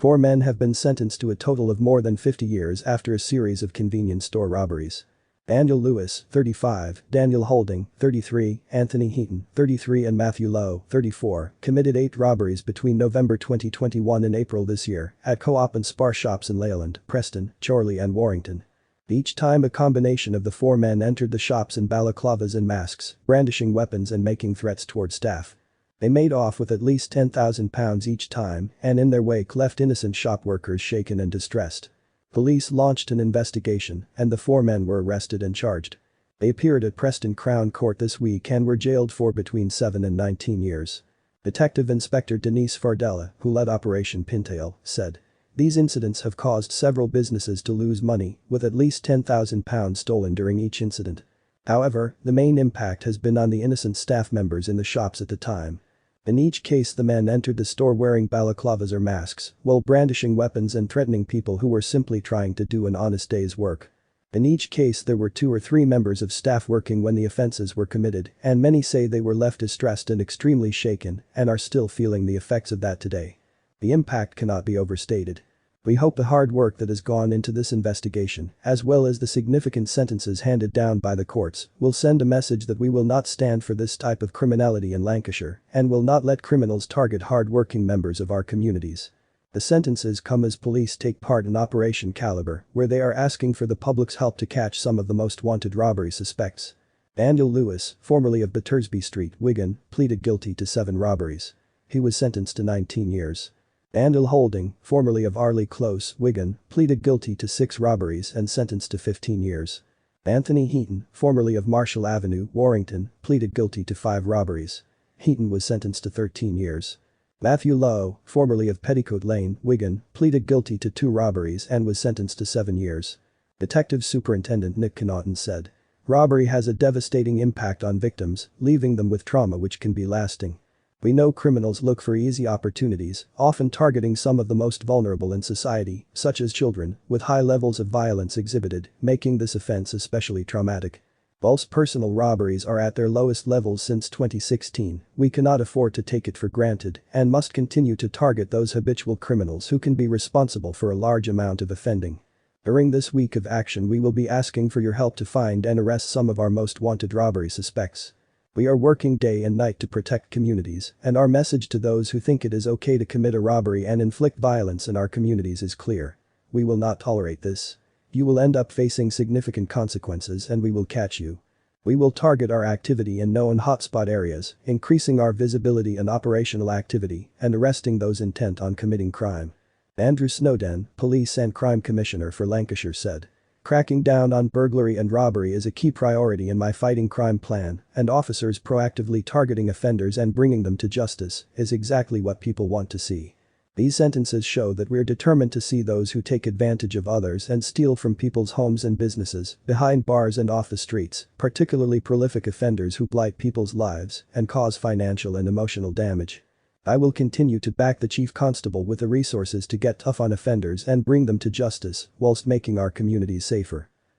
4 men have been sentenced to a total of more than 50 years after a series of convenience store robberies. Daniel Lewis, 35, Daniel Holding, 33, Anthony Heaton, 33 and Matthew Lowe, 34, committed 8 robberies between November 2021 and April this year at Co-op and Spar shops in Leyland, Preston, Chorley and Warrington. Each time a combination of the 4 men entered the shops in balaclavas and masks, brandishing weapons and making threats toward staff. They made off with at least £10,000 each time and in their wake left innocent shop workers shaken and distressed. Police launched an investigation and the 4 men were arrested and charged. They appeared at Preston Crown Court this week and were jailed for between 7 and 19 years. Detective Inspector Denise Fardella, who led Operation Pintail, said, "These incidents have caused several businesses to lose money, with at least £10,000 stolen during each incident. However, the main impact has been on the innocent staff members in the shops at the time. In each case the men entered the store wearing balaclavas or masks, while brandishing weapons and threatening people who were simply trying to do an honest day's work. In each case there were 2 or 3 members of staff working when the offenses were committed, and many say they were left distressed and extremely shaken and are still feeling the effects of that today. The impact cannot be overstated. We hope the hard work that has gone into this investigation, as well as the significant sentences handed down by the courts, will send a message that we will not stand for this type of criminality in Lancashire and will not let criminals target hard-working members of our communities." The sentences come as police take part in Operation Calibre, where they are asking for the public's help to catch some of the most wanted robbery suspects. Daniel Lewis, formerly of Battersby Street, Wigan, pleaded guilty to 7 robberies. He was sentenced to 19 years. Daniel Holding, formerly of Arley Close, Wigan, pleaded guilty to 6 robberies and sentenced to 15 years. Anthony Heaton, formerly of Marshall Avenue, Warrington, pleaded guilty to 5 robberies. Heaton was sentenced to 13 years. Matthew Lowe, formerly of Petticoat Lane, Wigan, pleaded guilty to 2 robberies and was sentenced to 7 years. Detective Superintendent Nick Connaughton said, "Robbery has a devastating impact on victims, leaving them with trauma which can be lasting. We know criminals look for easy opportunities, often targeting some of the most vulnerable in society, such as children, with high levels of violence exhibited, making this offense especially traumatic. Whilst personal robberies are at their lowest levels since 2016, we cannot afford to take it for granted and must continue to target those habitual criminals who can be responsible for a large amount of offending. During this week of action we will be asking for your help to find and arrest some of our most wanted robbery suspects. We are working day and night to protect communities, and our message to those who think it is okay to commit a robbery and inflict violence in our communities is clear. We will not tolerate this. You will end up facing significant consequences and we will catch you. We will target our activity in known hotspot areas, increasing our visibility and operational activity, and arresting those intent on committing crime." Andrew Snowden, Police and Crime Commissioner for Lancashire, said, "Cracking down on burglary and robbery is a key priority in my fighting crime plan, and officers proactively targeting offenders and bringing them to justice is exactly what people want to see. These sentences show that we're determined to see those who take advantage of others and steal from people's homes and businesses, behind bars and off the streets, particularly prolific offenders who blight people's lives and cause financial and emotional damage. I will continue to back the Chief Constable with the resources to get tough on offenders and bring them to justice whilst making our communities safer."